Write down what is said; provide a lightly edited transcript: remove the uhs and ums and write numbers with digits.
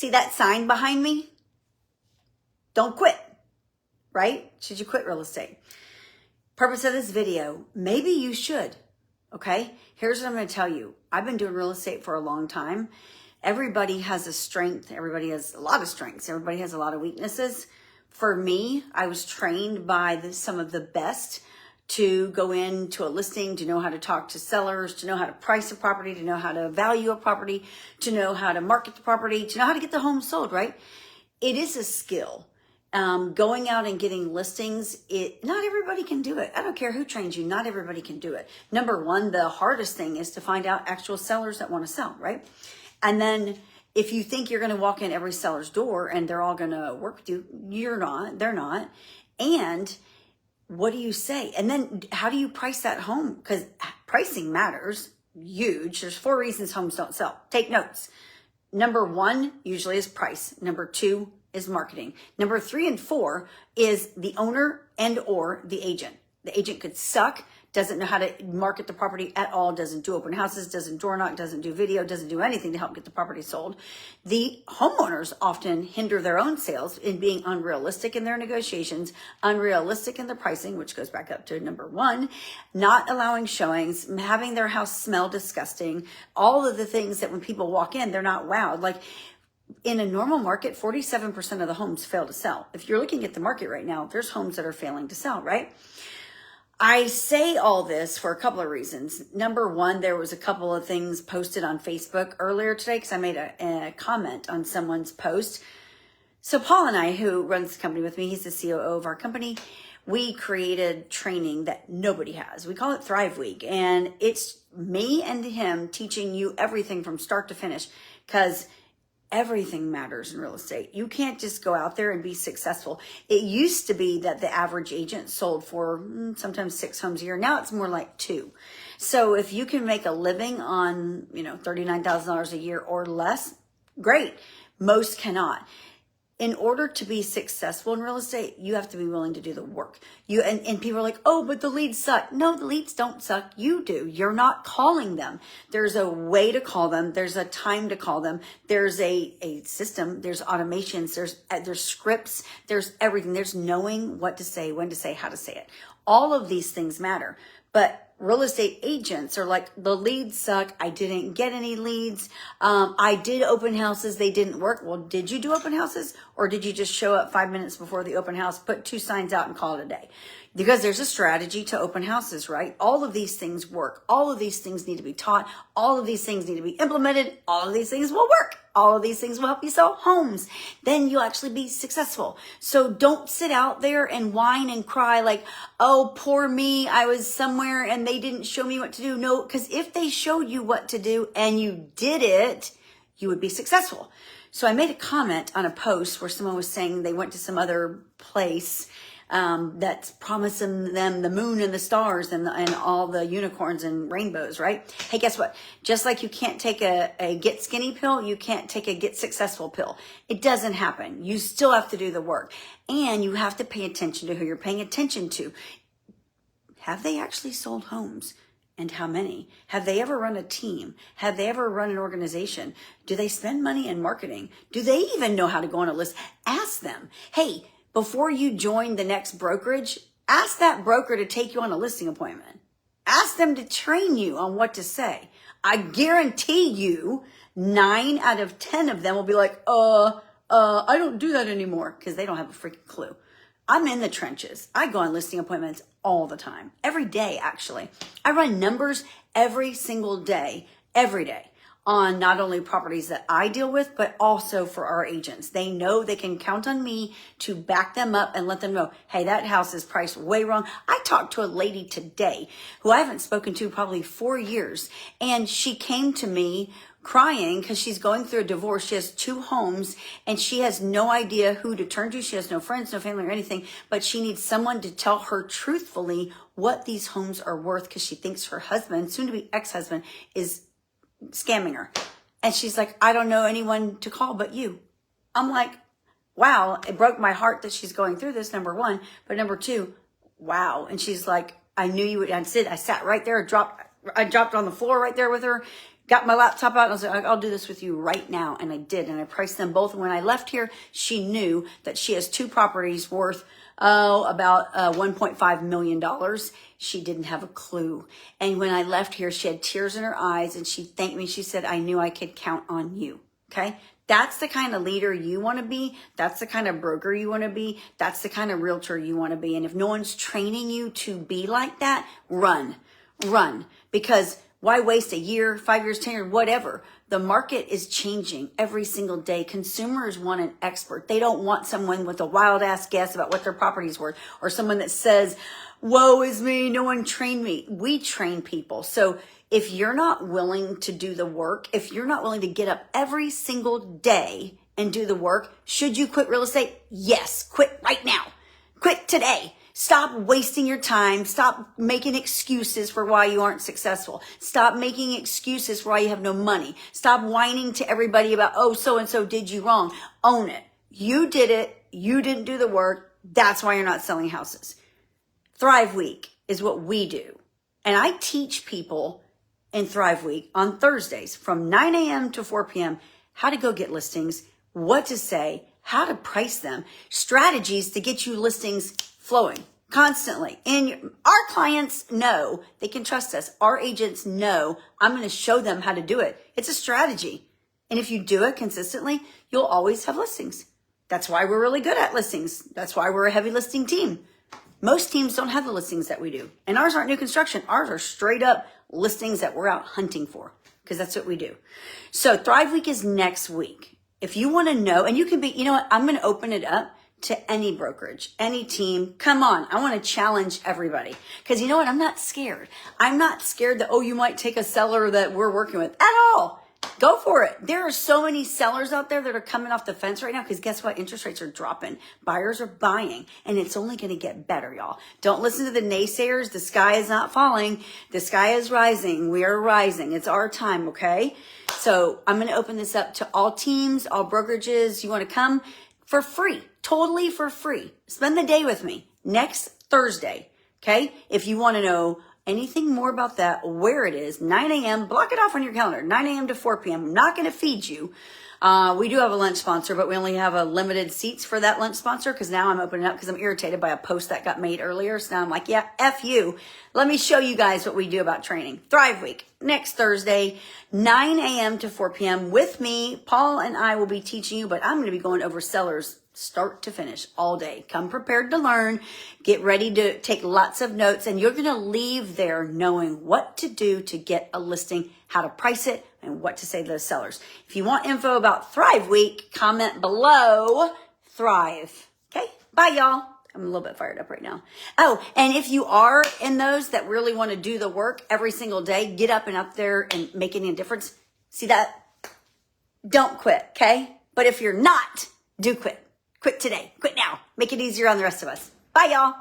See that sign behind me? Don't quit, right? Should you quit real estate? Purpose of this video, maybe you should, okay? Here's what I'm going to tell you. I've been doing real estate for a long time. Everybody has a strength. Everybody has a lot of strengths. Everybody has a lot of weaknesses. For me, I was trained by some of the best to go into a listing, to know how to talk to sellers, to know how to price a property, to know how to value a property, to know how to market the property, to know how to get the home sold, right? It is a skill. Going out and getting listings, not everybody can do it. I don't care who trains you, not everybody can do it. Number one, the hardest thing is to find out actual sellers that want to sell, right? And then if you think you're going to walk in every seller's door and they're all going to work with you, you're not, they're not. And what do you say? And then how do you price that home? Because pricing matters, huge. There's 4 reasons homes don't sell. Take notes. Number 1 usually is price. Number 2 is marketing. Number 3 and 4 is the owner and or the agent. The agent could suck, doesn't know how to market the property at all, doesn't do open houses, doesn't door knock, doesn't do video, doesn't do anything to help get the property sold. The homeowners often hinder their own sales in being unrealistic in their negotiations, unrealistic in the pricing, which goes back up to number 1, not allowing showings, having their house smell disgusting, all of the things that when people walk in, they're not wowed. Like, in a normal market, 47% of the homes fail to sell. If you're looking at the market right now, there's homes that are failing to sell, right? I say all this for a couple of reasons. Number 1, there was a couple of things posted on Facebook earlier today because I made a comment on someone's post. So Paul and I, who runs the company with me, he's the COO of our company, we created training that nobody has. We call it Thrive Week. And it's me and him teaching you everything from start to finish because everything matters in real estate. You can't just go out there and be successful. It used to be that the average agent sold for sometimes 6 homes a year. Now it's more like 2. So if you can make a living on, $39,000 a year or less, great. Most cannot. In order to be successful in real estate, you have to be willing to do the work. And people are like, oh, but the leads suck. No, the leads don't suck. You do. You're not calling them. There's a way to call them. There's a time to call them. There's a system. There's automations. There's scripts. There's everything. There's knowing what to say, when to say, how to say it. All of these things matter. But real estate agents are like, the leads suck. I didn't get any leads. I did open houses. They didn't work. Well, did you do open houses or did you just show up 5 minutes before the open house, put 2 signs out and call it a day? Because there's a strategy to open houses, right? All of these things work. All of these things need to be taught. All of these things need to be implemented. All of these things will work. All of these things will help you sell homes. Then you'll actually be successful. So don't sit out there and whine and cry like, oh, poor me. I was somewhere and they didn't show me what to do. No, because if they showed you what to do and you did it, you would be successful. So I made a comment on a post where someone was saying they went to some other place that's promising them the moon and the stars and all the unicorns and rainbows, right? Hey, guess what? Just like you can't take a get skinny pill, you can't take a get successful pill. It doesn't happen. You still have to do the work. And you have to pay attention to who you're paying attention to. Have they actually sold homes? And how many? Have they ever run a team? Have they ever run an organization? Do they spend money in marketing? Do they even know how to go on a list? Ask them. Hey, before you join the next brokerage, ask that broker to take you on a listing appointment. Ask them to train you on what to say. I guarantee you 9 out of 10 of them will be like, I don't do that anymore because they don't have a freaking clue. I'm in the trenches. I go on listing appointments all the time, every day, actually. I run numbers every single day, every day, on not only properties that I deal with, but also for our agents. They know they can count on me to back them up and let them know, hey, that house is priced way wrong. I talked to a lady today who I haven't spoken to probably 4 years, and she came to me crying because she's going through a divorce. She has 2 homes and she has no idea who to turn to. She has no friends, no family or anything, but she needs someone to tell her truthfully what these homes are worth because she thinks her husband, soon to be ex-husband, is scamming her. And she's like, I don't know anyone to call but you. I'm like, wow, it broke my heart that she's going through this, number 1. But number 2, wow. And she's like, I knew you would. I sat right there, I dropped on the floor right there with her, got my laptop out and I was like, I'll do this with you right now. And I did. And I priced them both. And when I left here, she knew that she has 2 properties worth, about $1.5 million. She didn't have a clue. And when I left here, she had tears in her eyes and she thanked me. She said, I knew I could count on you. Okay. That's the kind of leader you want to be. That's the kind of broker you want to be. That's the kind of realtor you want to be. And if no one's training you to be like that, run, because why waste a year, 5 years, 10 years, whatever? The market is changing every single day. Consumers want an expert. They don't want someone with a wild ass guess about what their property's worth, or someone that says, woe is me, no one trained me. We train people. So if you're not willing to do the work, if you're not willing to get up every single day and do the work, should you quit real estate? Yes, quit right now. Quit today. Stop wasting your time. Stop making excuses for why you aren't successful. Stop making excuses for why you have no money. Stop whining to everybody about, oh, so-and-so did you wrong. Own it. You did it. You didn't do the work. That's why you're not selling houses. Thrive Week is what we do. And I teach people in Thrive Week on Thursdays from 9 a.m. to 4 p.m. how to go get listings, what to say, how to price them, strategies to get you listings flowing constantly. And our clients know they can trust us. Our agents know I'm going to show them how to do it. It's a strategy. And if you do it consistently, you'll always have listings. That's why we're really good at listings. That's why we're a heavy listing team. Most teams don't have the listings that we do. And ours aren't new construction. Ours are straight up listings that we're out hunting for, because that's what we do. So Thrive Week is next week. If you want to know, and you can be, you know what, I'm going to open it up to any brokerage, any team. Come on. I want to challenge everybody, because you know what? I'm not scared. I'm not scared that, oh, you might take a seller that we're working with at all. Go for it. There are so many sellers out there that are coming off the fence right now, because guess what? Interest rates are dropping. Buyers are buying, and it's only going to get better, y'all. Don't listen to the naysayers. The sky is not falling. The sky is rising. We are rising. It's our time, okay? So I'm going to open this up to all teams, all brokerages. You want to come for free, totally for free. Spend the day with me next Thursday, okay? If you want to know anything more about that, where it is, 9 a.m., block it off on your calendar, 9 a.m. to 4 p.m. I'm not going to feed you. We do have a lunch sponsor, but we only have a limited seats for that lunch sponsor, because now I'm opening up because I'm irritated by a post that got made earlier. So now I'm like, yeah, F you. Let me show you guys what we do about training. Thrive Week, next Thursday, 9 a.m. to 4 p.m. with me. Paul and I will be teaching you, but I'm going to be going over sellers start to finish all day. Come prepared to learn. Get ready to take lots of notes, and you're going to leave there knowing what to do to get a listing, how to price it, and what to say to those sellers. If you want info about Thrive Week, comment below Thrive. Okay? Bye, y'all. I'm a little bit fired up right now. Oh, and if you are in those that really want to do the work every single day, get up and up there and make any difference. See that? Don't quit, okay? But if you're not, do quit. Quit today. Quit now. Make it easier on the rest of us. Bye, y'all.